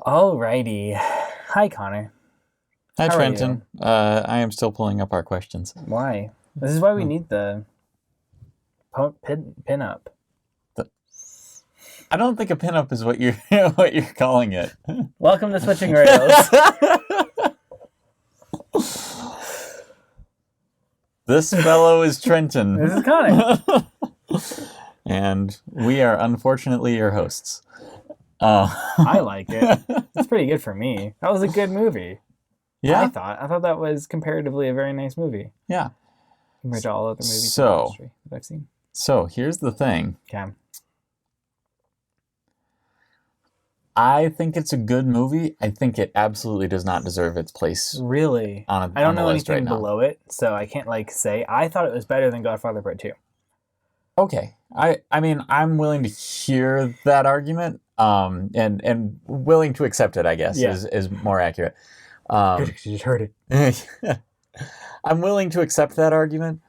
Alrighty. Hi, Connor. Hi, How are Trenton. I am still pulling up our questions. Why? This is why we need the pin up. I don't think a pinup is what you're what you're calling it. Welcome to Switching Rails. This fellow is Trenton. This is Connor. And we are unfortunately your hosts. I like it. It's pretty good for me. That was a good movie. Yeah? I thought that was comparatively a very nice movie. Yeah. Compared to all other movies in the industry that I've seen. So, here's the thing. Okay. I think it's a good movie. I think it absolutely does not deserve its place. Really? I don't know anything below it, so I can't say. I thought it was better than Godfather Part 2. Okay. I mean, I'm willing to hear that argument, and willing to accept it, I guess, is more accurate. You just heard it. I'm willing to accept that argument,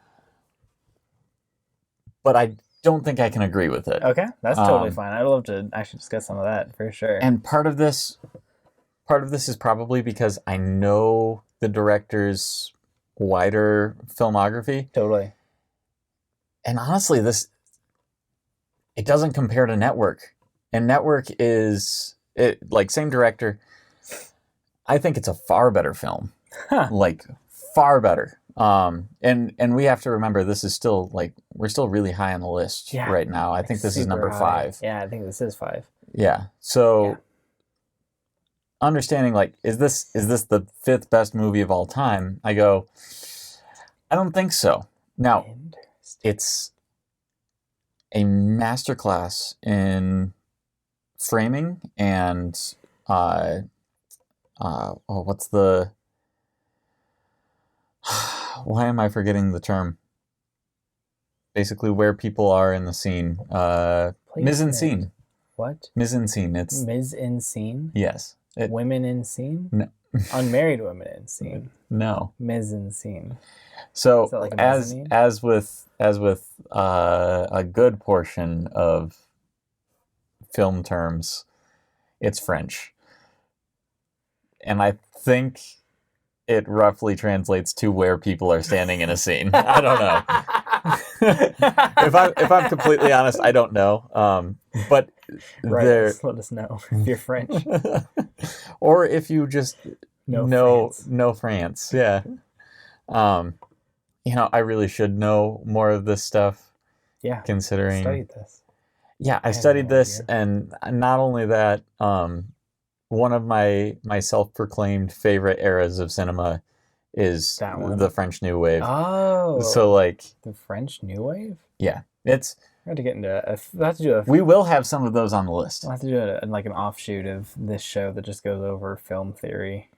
but I don't think I can agree with it. Okay, that's totally fine. I'd love to actually discuss some of that for sure. And part of this is probably because I know the director's wider filmography. Totally. And honestly, it doesn't compare to Network. And Network is same director. I think it's a far better film. Huh. Far better. And we have to remember this is still we're still really high on the list right now. I think this is number 5. Yeah, I think this is 5. Yeah. So understanding is this the 5th best movie of all time? I don't think so. Now, it's a masterclass in framing and what's the why am I forgetting the term? Basically, where people are in the scene. Mise en scene. What? Mise en scene. It's mise en scene? Yes. Women in scene? No. Unmarried women in scene. No. Mise en scene. So as with a good portion of film terms, it's French, and I think it roughly translates to where people are standing in a scene. I don't know. if I'm completely honest, I don't know. But let us know if you're French, or if you just know France. Yeah. I really should know more of this stuff. Yeah. Considering studied this. Yeah, I studied this, and not only that, one of my self-proclaimed favorite eras of cinema is the French New Wave. Oh. So the French New Wave? Yeah. It's we have to get into we will have some of those on the list. We'll have to do an offshoot of this show that just goes over film theory.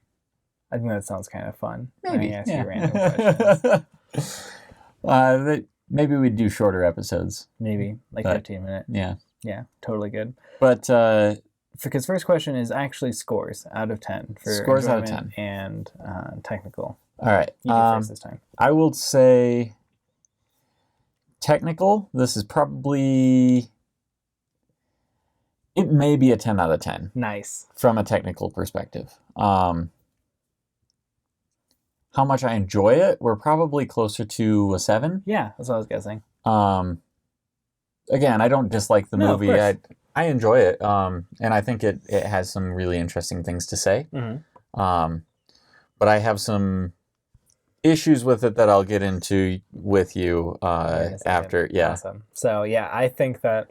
I think that sounds kind of fun. Maybe. Ask you random questions. Maybe we'd do shorter episodes. Maybe 15 minutes. Yeah. Yeah, totally good. But because first question is actually scores out of 10 for scores out of 10 and technical. All right. You do first this time. I will say technical. This is probably it may be a 10 out of 10. Nice. From a technical perspective. How much I enjoy it, we're probably closer to a 7. Yeah, that's what I was guessing. Again, I don't dislike the movie. Of course. I enjoy it, and I think it has some really interesting things to say. Mm-hmm. But I have some issues with it that I'll get into with you after. Yeah. Awesome. So yeah, I think that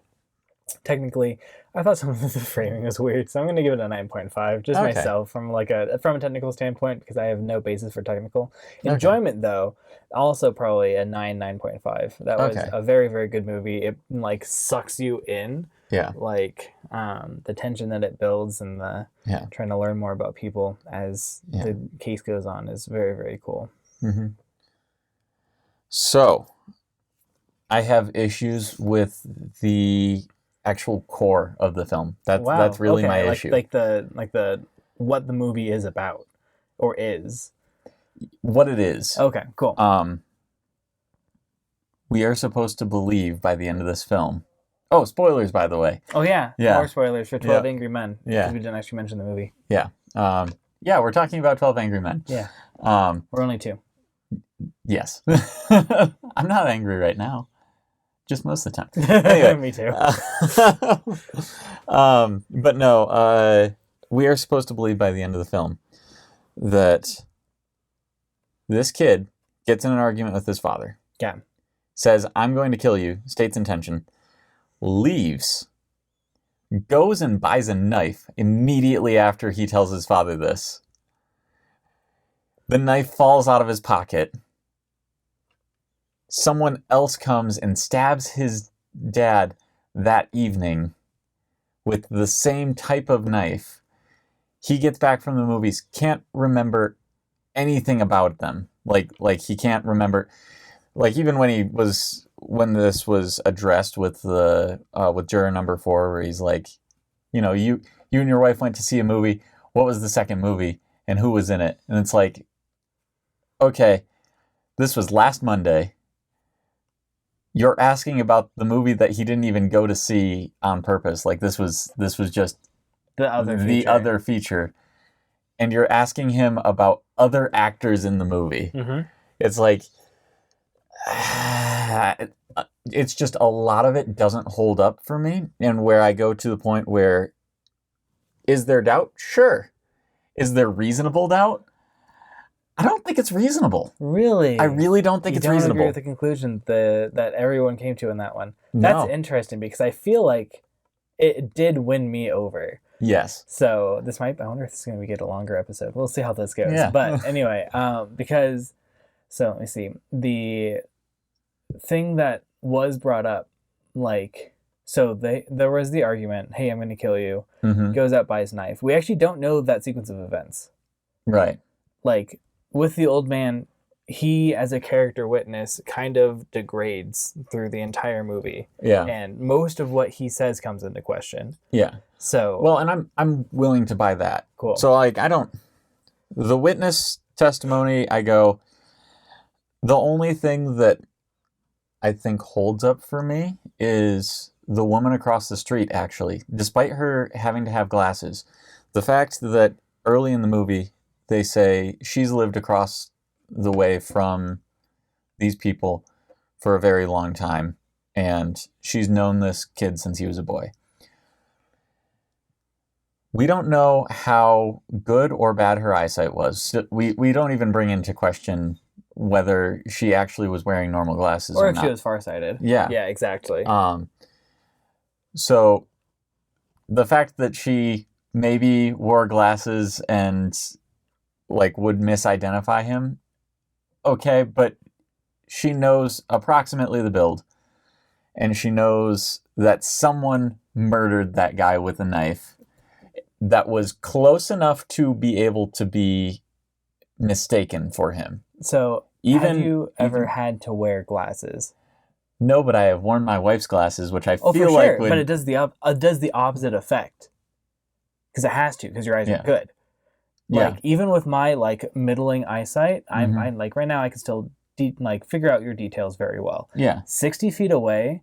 technically, I thought some of the framing was weird, so I'm going to give it a 9.5, just myself from a technical standpoint, because I have no basis for technical enjoyment. Though, also probably a 9.5. That was a very, very good movie. It sucks you in. Yeah. The tension that it builds and the trying to learn more about people as the case goes on is very, very cool. Mm-hmm. So, I have issues with the actual core of the film. That's really my issue. The what the movie is about or is. What it is. Okay, cool. We are supposed to believe by the end of this film Oh, spoilers, by the way. Oh, yeah. More spoilers for 12 Angry Men. Yeah. Because we didn't actually mention the movie. Yeah. We're talking about 12 Angry Men. Yeah. We're only 2. Yes. I'm not angry right now. Just most of the time. Anyway. Me too. But no, we are supposed to believe by the end of the film that this kid gets in an argument with his father. Yeah. Says, I'm going to kill you, states intention, leaves, goes and buys a knife immediately after he tells his father this. The knife falls out of his pocket. Someone else comes and stabs his dad that evening with the same type of knife. He gets back from the movies, can't remember anything about them. Like he can't remember, like even when this was addressed with with juror number 4, where he's like, you and your wife went to see a movie. What was the second movie and who was in it? And it's like, okay, this was last Monday. You're asking about the movie that he didn't even go to see on purpose. Like this was just the other feature. And you're asking him about other actors in the movie. Mm-hmm. It's like, it's just a lot of it doesn't hold up for me. And where I go to the point where, is there doubt? Sure. Is there reasonable doubt? I don't think it's reasonable. Really? I really don't think it's reasonable. You don't agree with the conclusion that everyone came to in that one? That's interesting because I feel like it did win me over. Yes. So I wonder if this is going to get a longer episode. We'll see how this goes. Yeah. But anyway, let me see. The thing that was brought up, there was the argument, hey, I'm going to kill you. Mm-hmm. Goes out, buys knife. We actually don't know that sequence of events. Right. With the old man, he, as a character witness, kind of degrades through the entire movie. Yeah. And most of what he says comes into question. Yeah. So. Well, and I'm willing to buy that. Cool. So, the witness testimony, I go, the only thing that I think holds up for me is the woman across the street, actually. Despite her having to have glasses, the fact that early in the movie, they say she's lived across the way from these people for a very long time, and she's known this kid since he was a boy. We don't know how good or bad her eyesight was. We don't even bring into question whether she actually was wearing normal glasses or if not. She was farsighted. Yeah. Yeah, exactly. So the fact that she maybe wore glasses and would misidentify him, okay, but she knows approximately the build, and she knows that someone murdered that guy with a knife that was close enough to be able to be mistaken for him. So, have you ever had to wear glasses? No, but I have worn my wife's glasses, which I feel for like sure. But it does the opposite effect. Because it has to, because your eyes are good. Even with my middling eyesight, I'm right now I can still figure out your details very well. Yeah. 60 feet away,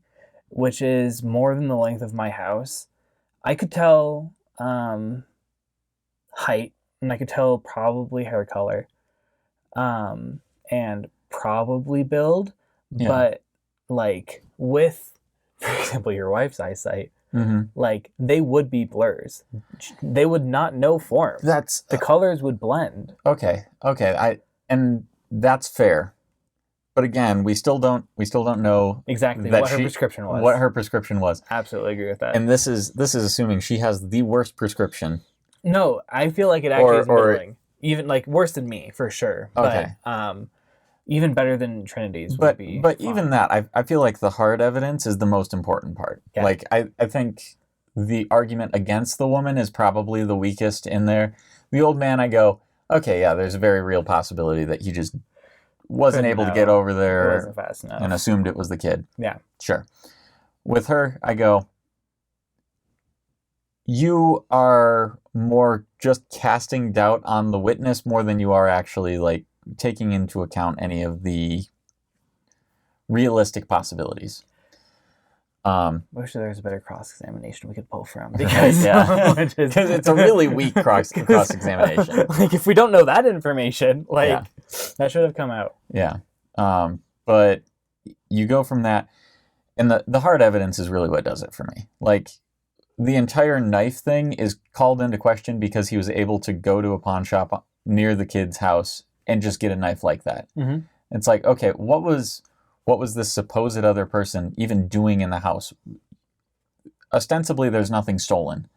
which is more than the length of my house, I could tell height, and I could tell probably hair color, and probably build. Yeah. But with, for example, your wife's eyesight, they would be blurs. They would not know form. The colors would blend. Okay. And that's fair. But again, we still don't know exactly what her prescription was. What her prescription was. Absolutely agree with that. And this is assuming she has the worst prescription. No, I feel like it actually is middling. Even worse than me for sure. Okay. But even better than Trinity's would be. But fine. Even that, I feel like the hard evidence is the most important part. Okay. I think the argument against the woman is probably the weakest in there. The old man, I go, okay, yeah, there's a very real possibility that he just wasn't able to get over there. It wasn't fast enough. And assumed it was the kid. Yeah. Sure. With her, I go, you are more just casting doubt on the witness more than you are actually taking into account any of the realistic possibilities. I wish there was a better cross-examination we could pull from, because because it's a really weak cross-examination. Like, if we don't know that information, like, that should have come out. Yeah. But you go from that, and the hard evidence is really what does it for me. Like, the entire knife thing is called into question because he was able to go to a pawn shop near the kid's house and just get a knife like that. Mm-hmm. It's like, okay, what was this supposed other person even doing in the house? Ostensibly, there's nothing stolen.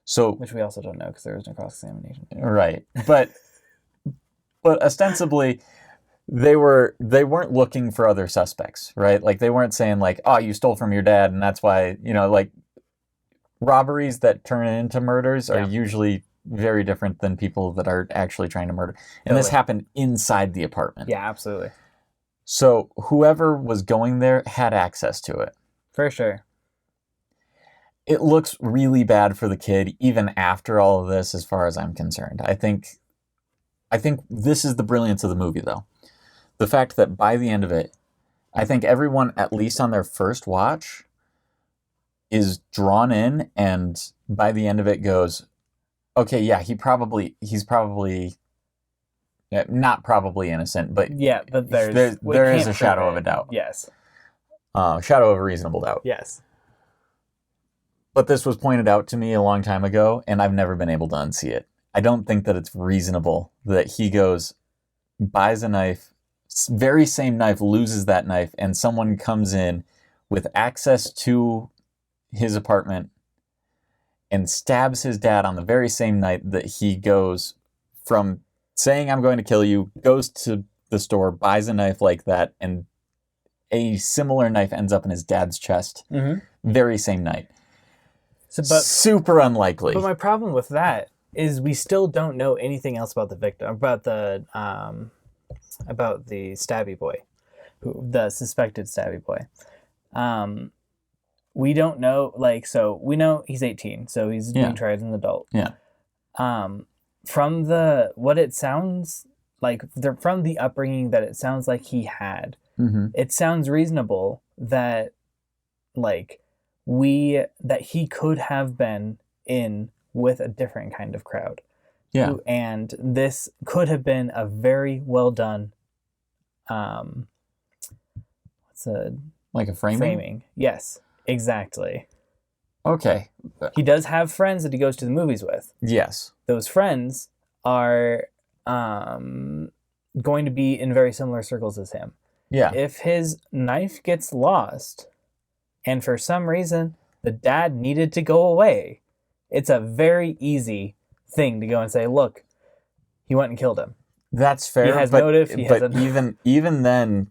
So, which we also don't know because there was no cross-examination. Right. But ostensibly, they weren't looking for other suspects, right? Like, they weren't saying like, oh, you stole from your dad and that's why, like, robberies that turn into murders are usually very different than people that are actually trying to murder. And this happened inside the apartment. Yeah, absolutely. So whoever was going there had access to it. For sure. It looks really bad for the kid, even after all of this, as far as I'm concerned. I think this is the brilliance of the movie, though. The fact that by the end of it, I think everyone, at least on their first watch, is drawn in, and by the end of it goes, okay, yeah, he's probably not probably innocent, but but there is a shadow of a doubt. Yes. Shadow of a reasonable doubt. Yes. But this was pointed out to me a long time ago, and I've never been able to unsee it. I don't think that it's reasonable that he goes, buys a knife, very same knife, loses that knife, and someone comes in with access to his apartment and stabs his dad on the very same night that he goes from saying, I'm going to kill you, goes to the store, buys a knife like that, and a similar knife ends up in his dad's chest. Mm-hmm. Very same night. Super unlikely. But my problem with that is we still don't know anything else about the victim, about the stabby boy, the suspected stabby boy. We don't know, we know he's 18, so he's being tried as an adult. Yeah. From what it sounds like, from the upbringing that it sounds like he had, it sounds reasonable that, that he could have been in with a different kind of crowd. Yeah. And this could have been a very well done, like a framing? Framing. Yes, exactly. Okay. He does have friends that he goes to the movies with. Yes. Those friends are going to be in very similar circles as him. Yeah. If his knife gets lost, and for some reason the dad needed to go away, it's a very easy thing to go and say, look, he went and killed him. That's fair. He has motive. Even then,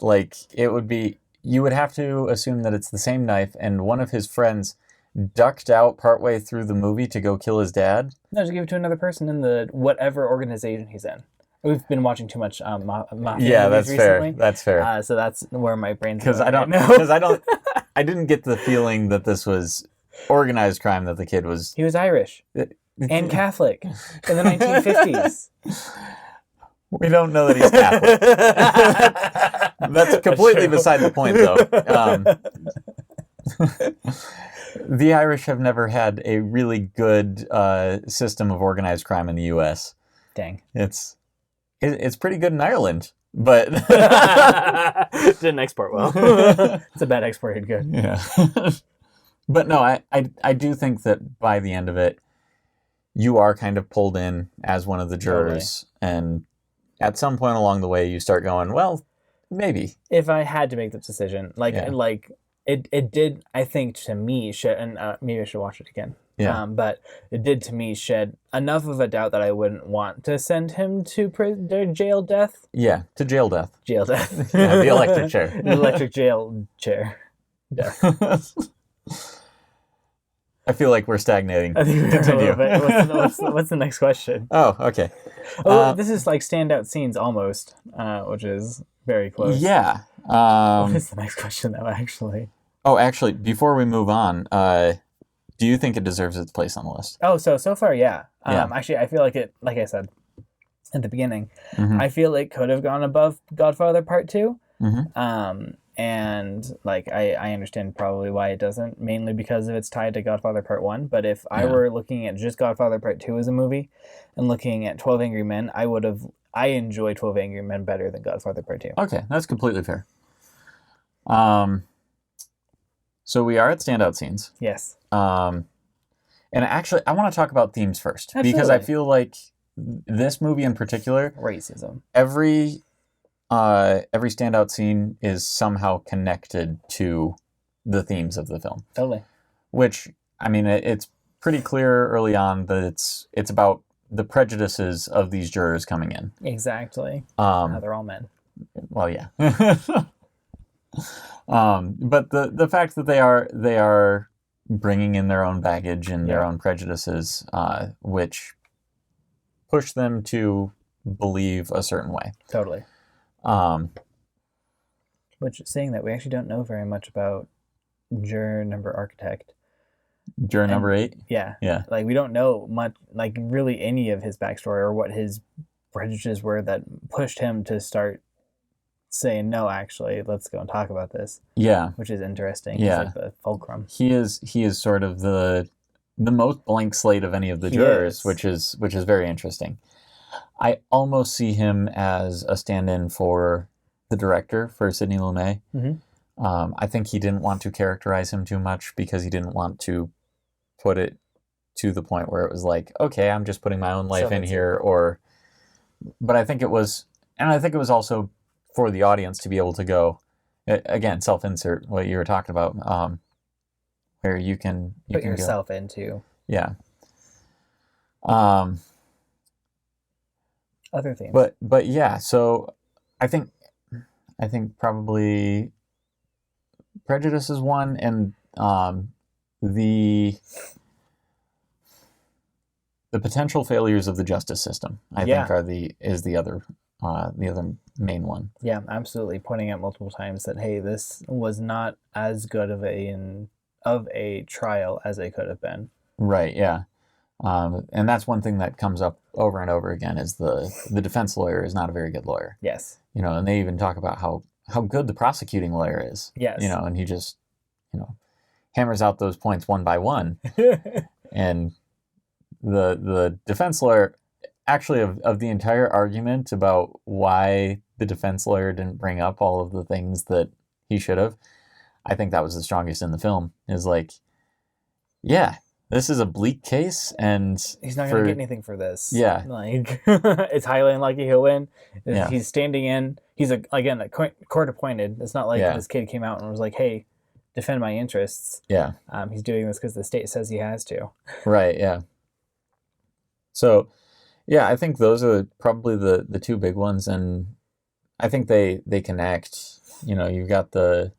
it would be, you would have to assume that it's the same knife, and one of his friends ducked out partway through the movie to go kill his dad. No, just give it to another person in the whatever organization he's in. We've been watching too much mafia movies recently. That's fair. So that's where my brain's because I didn't get the feeling that this was organized crime, that the kid was. He was Irish and Catholic in the 1950s. We don't know that he's Catholic. That's completely beside the point, though. The Irish have never had a really good system of organized crime in the U.S. Dang. It's pretty good in Ireland, but didn't export well. It's a bad exported good. Yeah. But no, I do think that by the end of it, you are kind of pulled in as one of the jurors, and at some point along the way, you start going, well, maybe. If I had to make the decision, it did, I think, to me, and maybe I should watch it again. Yeah. But it did, to me, shed enough of a doubt that I wouldn't want to send him to jail death. Yeah, to jail death. Jail death. Yeah, the electric chair. The electric jail chair. Death. I feel like we're stagnating. I think we're a little bit. What's the next question? Oh, okay. This is like standout scenes almost, which is very close. Yeah. What is the next question, though, actually? Oh, actually, before we move on, do you think it deserves its place on the list? Oh, so far, yeah. Yeah. Actually, I feel like it, like I said at the beginning, I feel it could have gone above Godfather Part 2. and like I understand probably why it doesn't, mainly because of it's tied to Godfather Part 1. But if I were looking at just Godfather Part 2 as a movie and looking at 12 Angry Men, I enjoy 12 Angry Men better than Godfather Part 2. Okay, that's completely fair. So we are at standout scenes. Yes. And actually, I want to talk about themes first. Absolutely. Because I feel like this movie in particular... Racism. Every standout scene is somehow connected to the themes of the film. Totally. Which, I mean, it's pretty clear early on that it's about the prejudices of these jurors coming in. Exactly. How they're all men. Well, yeah. But the fact that they are bringing in their own baggage and their own prejudices, which push them to believe a certain way. Totally. Which, saying that, we actually don't know very much about juror number architect. Juror number 8? Yeah. Yeah. Like, we don't know much, like, really any of his backstory or what his prejudices were that pushed him to start saying, no, actually, let's go and talk about this. Yeah. Which is interesting. Yeah. He's like the fulcrum. He is sort of the most blank slate of any of the jurors, which is very interesting. I almost see him as a stand-in for the director, for Sidney Lumet. Mm-hmm. I think he didn't want to characterize him too much because he didn't want to put it to the point where it was like, okay, I'm just putting my own life in here. But I think it was also for the audience to be able to go, again, self-insert, what you were talking about, where you can put yourself into. Yeah. Other themes. But yeah, so I think probably prejudice is one, and the potential failures of the justice system, I think, is the other main one. Yeah, absolutely. Pointing out multiple times that, hey, this was not as good of a trial as it could have been. Right. Yeah. And that's one thing that comes up over and over again is the defense lawyer is not a very good lawyer. Yes. And they even talk about how good the prosecuting lawyer is. Yes. And he just, hammers out those points one by one. And the defense lawyer, actually, of the entire argument about why the defense lawyer didn't bring up all of the things that he should have, I think that was the strongest in the film, is like, yeah, this is a bleak case, and he's not going to get anything for this. Yeah. Like, it's highly unlikely he'll win. Yeah. He's standing in. He's, again, court appointed. It's not like this kid came out and was like, hey, defend my interests. Yeah. He's doing this because the state says he has to. Right, yeah. So, yeah, I think those are probably the two big ones, and I think they connect. You've got the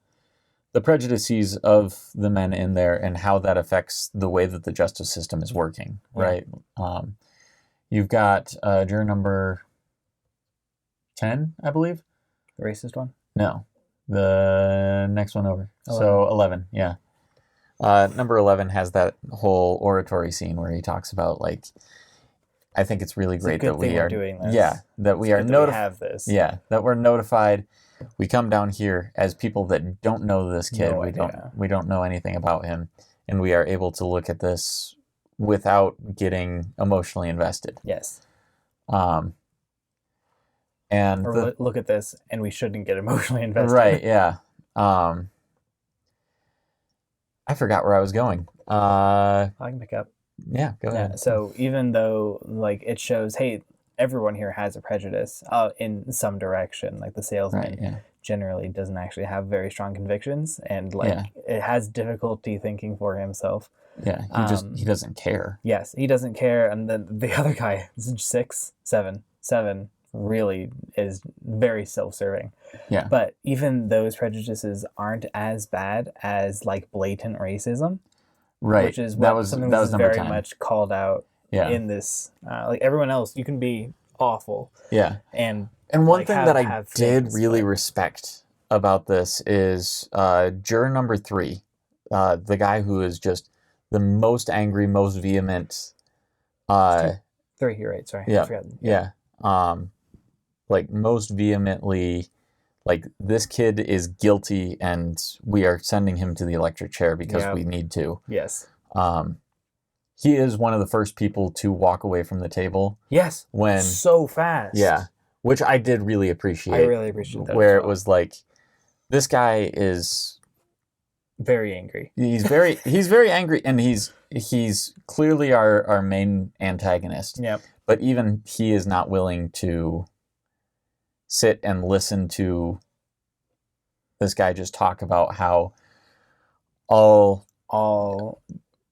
prejudices of the men in there and how that affects the way that the justice system is working, right? You've got juror number 10, I believe. The racist one? No, the next one over. 11. So 11, yeah. Number 11 has that whole oratory scene where he talks about, like, I think it's really great that we are doing this. Yeah, that we are notified. Have this. Yeah, that we're notified. We come down here as people that don't know this kid. We don't know anything about him, and we are able to look at this without getting emotionally invested. Yes. And look at this, and we shouldn't get emotionally invested. Right. Yeah. I forgot where I was going. I can pick up. Yeah, go ahead. Yeah, so even though, like, it shows, hey, everyone here has a prejudice in some direction, like the salesman generally doesn't actually have very strong convictions, and it has difficulty thinking for himself. Yeah, he doesn't care. Yes, he doesn't care, and then the other guy, 7, really is very self-serving. Yeah. But even those prejudices aren't as bad as, like, blatant racism. Right. Which is something that was very 10. much called out in this. Like, everyone else, you can be awful. Yeah. And one thing that I did really respect about this is juror number 3, the guy who is just the most angry, most vehement. 3, you're right. Sorry. Yeah. I forgot. Yeah. Like, most vehemently, like, this kid is guilty and we are sending him to the electric chair because we need to. Yes. He is one of the first people to walk away from the table. Yes. When so fast. Yeah. Which I did really appreciate. I really appreciate that. Where it was like, this guy is very angry. He's very angry, and he's clearly our main antagonist. Yep. But even he is not willing to sit and listen to this guy just talk about how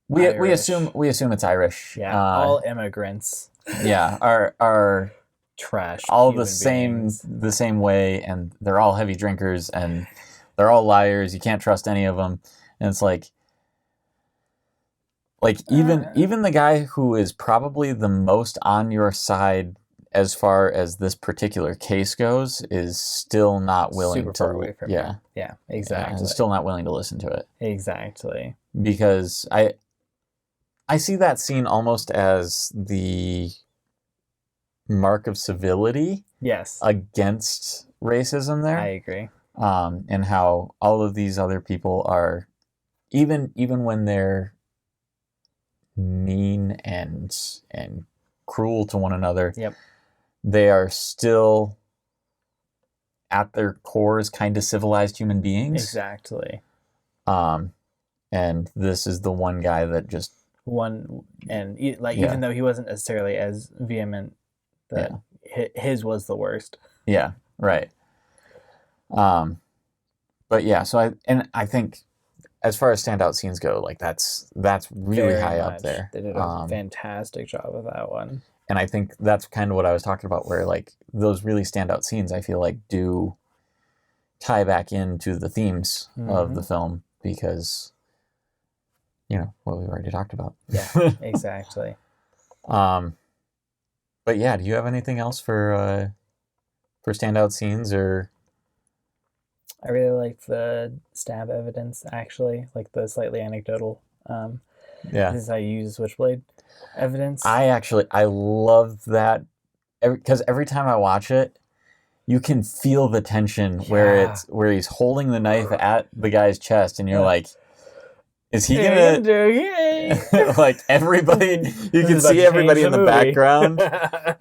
we assume it's Irish. Yeah. All immigrants. Yeah. Are trash. All the same way, and they're all heavy drinkers, and they're all liars. You can't trust any of them. And it's like even the guy who is probably the most on your side as far as this particular case goes is still not willing super far away from yeah. it. Yeah, exactly. Yeah, still not willing to listen to it. Exactly. Because I see that scene almost as the mark of civility. Yes. Against racism there. I agree. And how all of these other people are, even when they're mean and cruel to one another, yep, they are still at their cores kind of civilized human beings. Exactly. And this is the one guy that just even though he wasn't necessarily as vehement, his was the worst. Yeah, right. But yeah, so I think as far as standout scenes go, like that's really very high up there. They did a fantastic job of that one. And I think that's kind of what I was talking about, where like those really standout scenes, I feel like do tie back into the themes of the film, because what we've already talked about. Yeah, exactly. But yeah, do you have anything else for standout scenes? Or I really liked the stab evidence, actually, like the slightly anecdotal. This is how you use Switchblade evidence. I love that, because every time I watch it, you can feel the tension where he's holding the knife at the guy's chest, and you're like, is he gonna do it? Like, everybody, you can see everybody in the background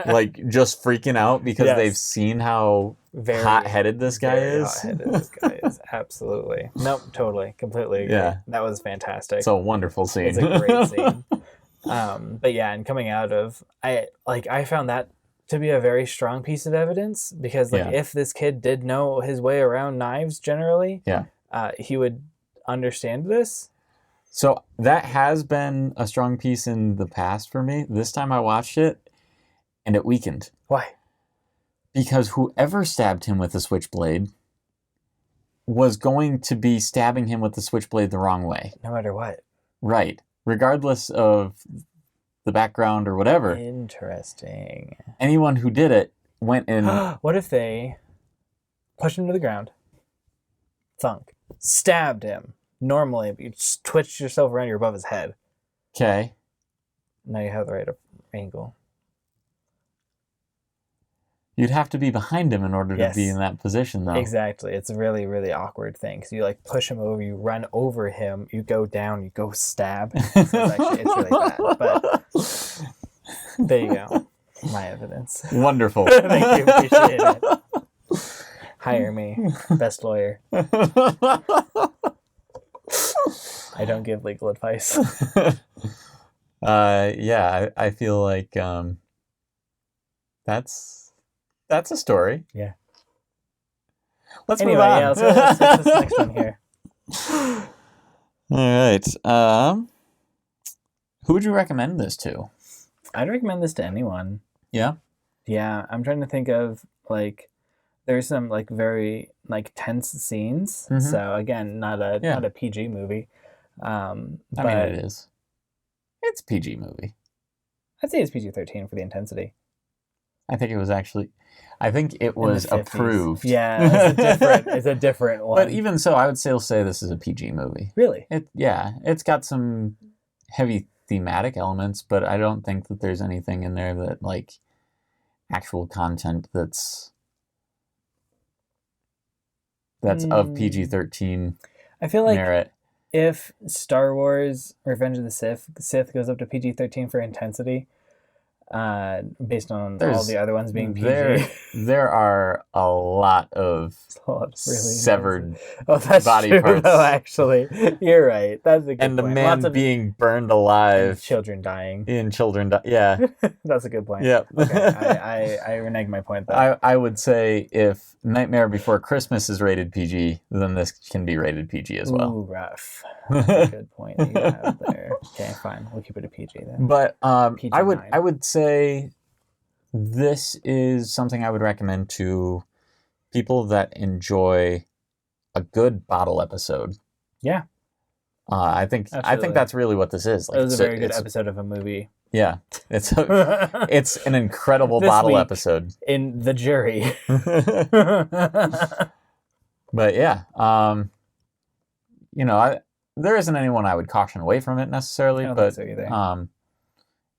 like just freaking out because they've seen how hot-headed this guy is. Hot-headed this guy is, absolutely. Nope, totally, completely agree. Yeah, that was fantastic. It's a wonderful scene. It's a great scene. But yeah, and coming out of, I found that to be a very strong piece of evidence, because if this kid did know his way around knives generally, he would understand this. So that has been a strong piece in the past for me. This time I watched it, and it weakened. Why? Because whoever stabbed him with the switchblade was going to be stabbing him with the switchblade the wrong way. No matter what. Right. Regardless of the background or whatever. Interesting. Anyone who did it went in... What if they pushed him to the ground, thunk, stabbed him? Normally, you just twitch yourself around, you're above his head. Okay. Now you have the right angle. You'd have to be behind him in order to be in that position, though. Exactly. It's a really, really awkward thing. So you push him over, you run over him, you go down, you go stab. So it's really bad. But there you go. My evidence. Wonderful. Thank you. Appreciate it. Hire me. Best lawyer. I don't give legal advice. I feel like that's a story. Yeah. Let's move on. Yeah, let's get this next one here. All right. Who would you recommend this to? I'd recommend this to anyone. Yeah? Yeah, I'm trying to think of, there's some, very, tense scenes. Mm-hmm. So, again, not a PG movie. I mean, it is. It's a PG movie. I'd say it's PG-13 for the intensity. I think it was approved. Yeah, it's a different one. But even so, I would still say this is a PG movie. Really? It's got some heavy thematic elements, but I don't think that there's anything in there that, actual content that's that's of PG-13 I feel like merit. If Star Wars Revenge of the Sith goes up to PG-13 for intensity, based on all the other ones being PG. There are a lot of really severed body true, parts. Though, actually, you're right. That's a good and point. And the man being burned alive. And children dying. Yeah. That's a good point. Yep. Okay, I renege my point there. I would say if Nightmare Before Christmas is rated PG, then this can be rated PG as well. Ooh, rough. That's a good point that you have there. Okay, fine. We'll keep it a PG then. But PG-9. I would say this is something I would recommend to people that enjoy a good bottle episode. Yeah. I think that's really what this is. Like, it was a very good episode of a movie. Yeah, it's an incredible bottle episode. In The Jury. But yeah, there isn't anyone I would caution away from it necessarily. I don't think so either.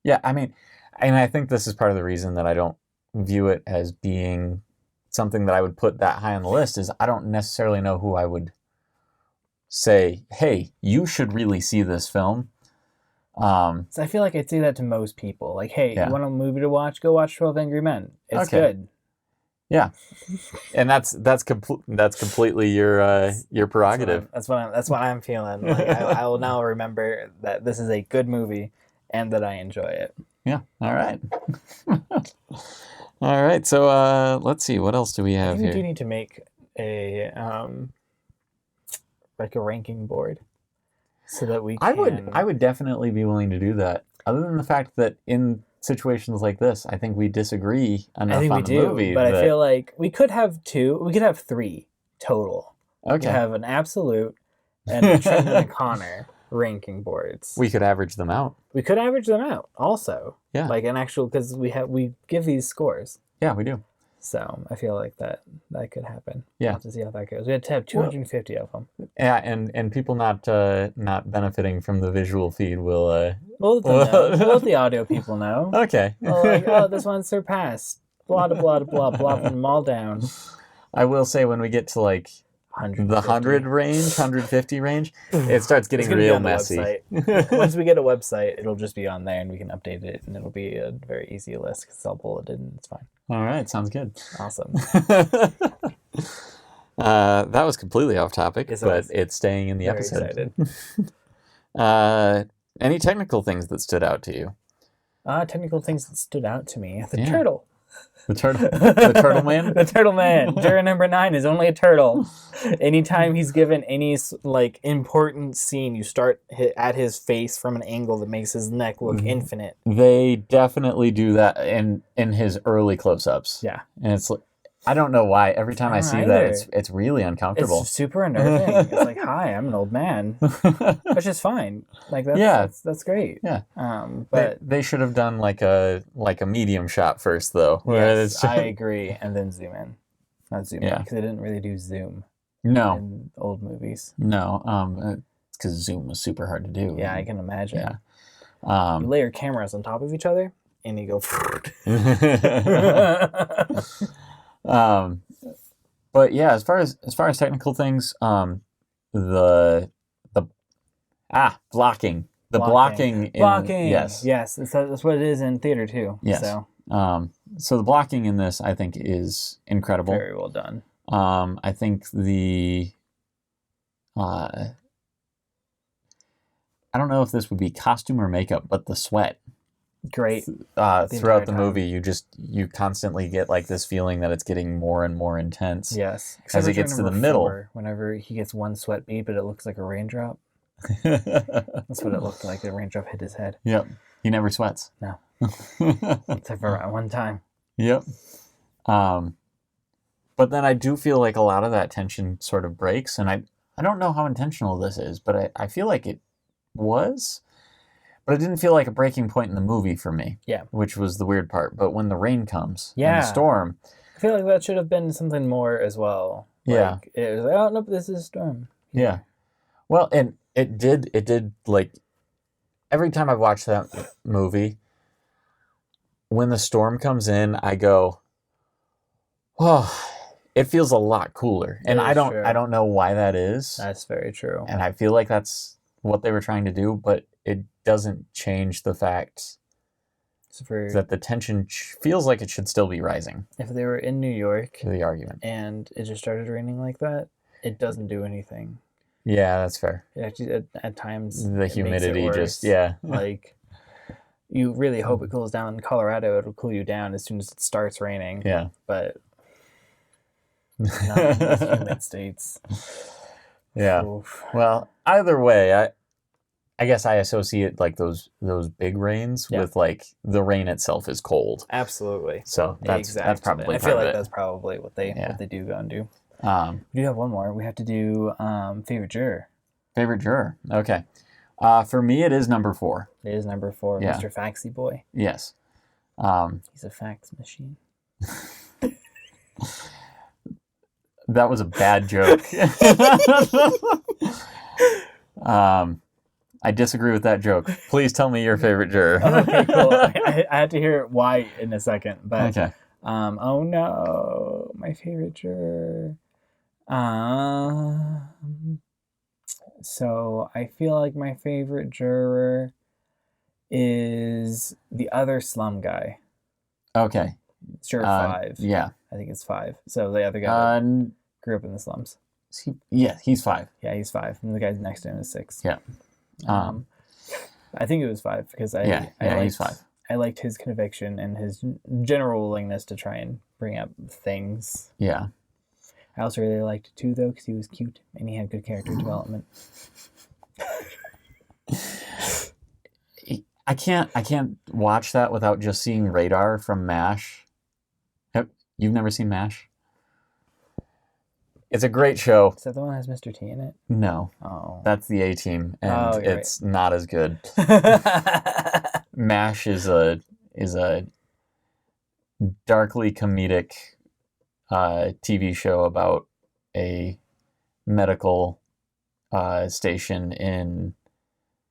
Yeah, I mean, and I think this is part of the reason that I don't view it as being something that I would put that high on the list is I don't necessarily know who I would say, hey, you should really see this film. So I feel like I'd say that to most people. Like, hey, you want a movie to watch? Go watch 12 Angry Men. It's good. Yeah, and that's completely your prerogative. That's what I'm feeling. Like, I will now remember that this is a good movie and that I enjoy it. Yeah. All right. All right. So let's see. What else do we have here? We do need to make a like a ranking board so that we can... I would definitely be willing to do that. Other than the fact that in situations like this, I think we disagree enough on the movie. But I feel like we could have three total. Okay. We could have an absolute and a Trent and a Connor ranking boards. We could average them out. We could average them out also. Yeah. Like an actual, because we give these scores. Yeah, we do. So I feel like that could happen. Yeah. We'll have to see how that goes. We had to have 250 of them. Yeah, and people not benefiting from the visual feed will... We'll let the audio people know. Okay. Well, like, this one surpassed. Blah, blah, blah, blah, them all down. I will say when we get to like the 100 range, 150 range, it starts getting real messy. Once we get a website, it'll just be on there and we can update it and it'll be a very easy list because it's all bulleted and it's fine. All right, sounds good. Awesome. That was completely off topic, but it's staying in the very episode. Excited. Any technical things that stood out to you? Technical things that stood out to me. The turtle. The turtle man? The turtle man. Juror number 9 is only a turtle. Anytime he's given any like important scene, you start at his face from an angle that makes his neck look infinite. They definitely do that in his early close-ups. Yeah. And it's like, I don't know why. Every time I see that, it's really uncomfortable. It's super unnerving. It's like, hi, I'm an old man, which is fine. Like that's great. Yeah. But they should have done like a medium shot first, though. Yes, I agree, and then zoom in, not zoom in, because they didn't really do zoom. No. In old movies. No. It's because zoom was super hard to do. Yeah, I can imagine. Yeah. You layer cameras on top of each other, and you go. But yeah, as far as technical things, blocking. Blocking. Yes, that's what it is in theater too. Yes. So the blocking in this, I think, is incredible. Very well done. I think I don't know if this would be costume or makeup, but the sweat. Great. Throughout the movie, you constantly get like this feeling that it's getting more and more intense. Yes. As it gets to the middle. Whenever he gets one sweat bead, but it looks like a raindrop. That's what it looked like. A raindrop hit his head. Yep. He never sweats. No. Except for one time. Yep. But then I do feel like a lot of that tension sort of breaks, and I don't know how intentional this is, but I feel like it was. But it didn't feel like a breaking point in the movie for me. Yeah. Which was the weird part. But when the rain comes and the storm. I feel like that should have been something more as well. Like, it was like, oh, no, this is a storm. Yeah. Well, and it did, like, every time I've watched that movie, when the storm comes in, I go, oh, it feels a lot cooler. And I don't know why that is. That's very true. And I feel like that's what they were trying to do, but it doesn't change the fact that the tension feels like it should still be rising. If they were in New York, the argument, and it just started raining like that, it doesn't do anything. Yeah, that's fair. It actually, at times, the humidity just like, you really hope it cools down. In Colorado, it'll cool you down as soon as it starts raining. Yeah, but not in these humid states. Yeah. Oof. Well, either way, I guess I associate like those big rains with like the rain itself is cold. Absolutely. So that's probably. I feel like that's probably what they do go and do. We do have one more. We have to do favorite juror. Favorite juror. Okay. For me, it is number 4. It is number 4, yeah. Mr. Faxy Boy. Yes. He's a fax machine. That was a bad joke. I disagree with that joke. Please tell me your favorite juror. Okay, cool. I had to hear why in a second, but okay. Oh no, my favorite juror. So I feel like my favorite juror is the other slum guy. Okay. Juror 5. Yeah. I think it's 5. So the other guy that grew up in the slums. He's 5. Yeah, he's 5. And the guy next to him is 6. Yeah. I think it was 5 because he's 5. I liked his conviction and his general willingness to try and bring up things. Yeah. I also really liked 2 though because he was cute and he had good character development. I can't watch that without just seeing Radar from MASH. You've never seen MASH? It's a great show. Is that the one that has Mr. T in it? No. Oh. That's the A-Team, and it's not as good. MASH is a darkly comedic TV show about a medical station in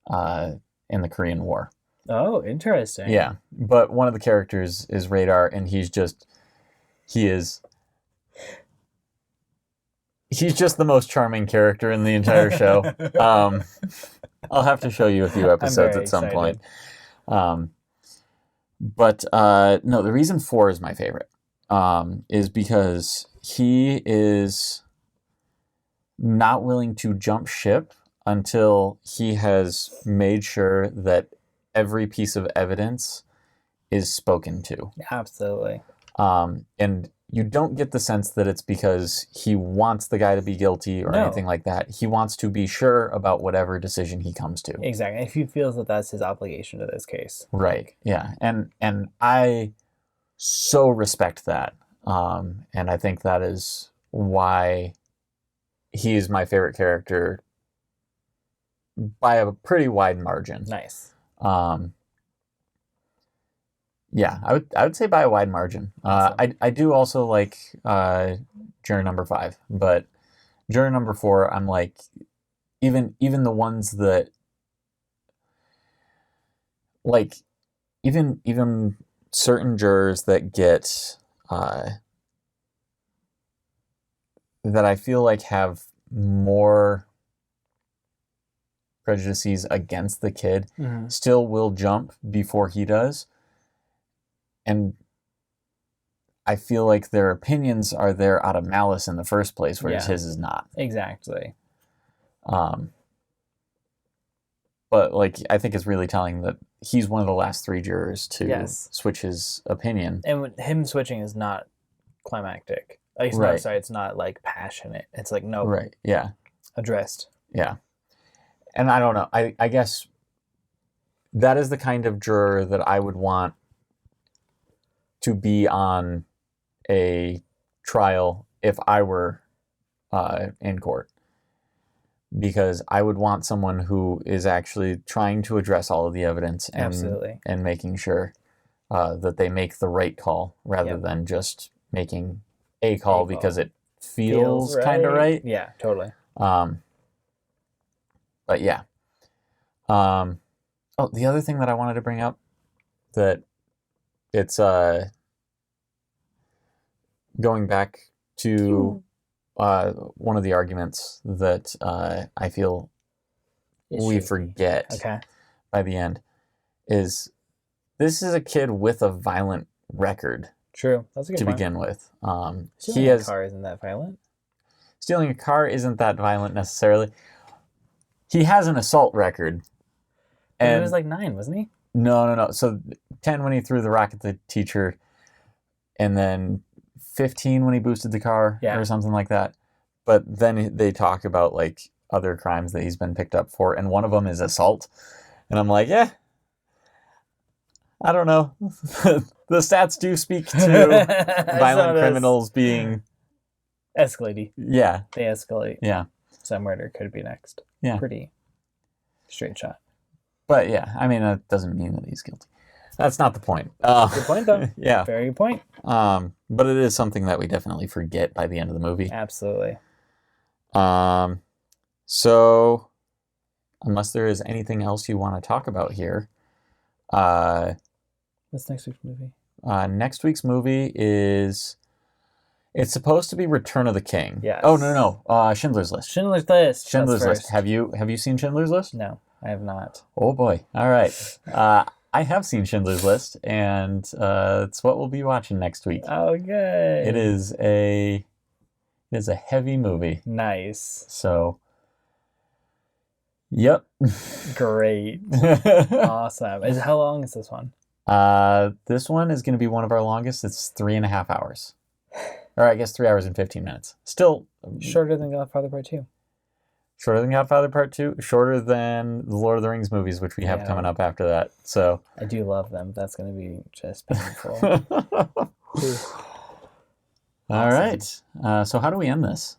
the Korean War. Oh, interesting. Yeah, but one of the characters is Radar, and he's just the most charming character in the entire show. I'll have to show you a few episodes at some point. But no, the reason 4 is my favorite is because he is not willing to jump ship until he has made sure that every piece of evidence is spoken to. Absolutely. And you don't get the sense that it's because he wants the guy to be guilty or anything like that. He wants to be sure about whatever decision he comes to. Exactly. If he feels that that's his obligation to this case. Right. Yeah. And I so respect that. And I think that is why he is my favorite character by a pretty wide margin. Nice. Yeah, I would say by a wide margin. I do also like juror number 5, but juror number 4, I'm like, even the ones that like even certain jurors that get that I feel like have more prejudices against the kid still will jump before he does. And I feel like their opinions are there out of malice in the first place, whereas his is not. Exactly. But like, I think it's really telling that he's one of the last 3 jurors to switch his opinion. And him switching is not climactic. Like, it's not like passionate. It's like, no. Right. Yeah. Addressed. Yeah. And I don't know. I guess that is the kind of juror that I would want to be on a trial if I were in court, because I would want someone who is actually trying to address all of the evidence and making sure that they make the right call rather than just making a call because it feels kind of right. Yeah, totally. But yeah. The other thing that I wanted to bring up, that it's going back to one of the arguments that I feel we forget by the end is this is a kid with a violent record. True. That's a good point. Begin with. Stealing a car isn't that violent. Stealing a car isn't that violent necessarily. He has an assault record. And he was like 9, wasn't he? No. So 10 when he threw the rock at the teacher, and then 15 when he boosted the car or something like that. But then they talk about like other crimes that he's been picked up for, and one of them is assault. And I'm like, yeah, I don't know. The stats do speak to violent criminals being escalating. Yeah. They escalate. Yeah. So murder could be next. Yeah. Pretty straight shot. But yeah, I mean, that doesn't mean that he's guilty. That's not the point. Good point, though. Yeah. Very good point. But it is something that we definitely forget by the end of the movie. Absolutely. So, unless there is anything else you want to talk about here, what's next week's movie? Next week's movie is... It's supposed to be Return of the King. Yes. Oh, no. Schindler's List. Schindler's List. Schindler's List. Have you seen Schindler's List? No, I have not. Oh, boy. All right. I have seen Schindler's List, and it's what we'll be watching next week. Oh, good. It is a heavy movie. Nice. So, yep. Great. Awesome. How long is this one? This one is going to be one of our longest. It's 3.5 hours. Or I guess 3 hours and 15 minutes. Still shorter than Godfather Part 2. Shorter than Godfather Part 2. Shorter than the Lord of the Rings movies, which we have coming up after that. So I do love them. That's going to be just painful. All right. So how do we end this?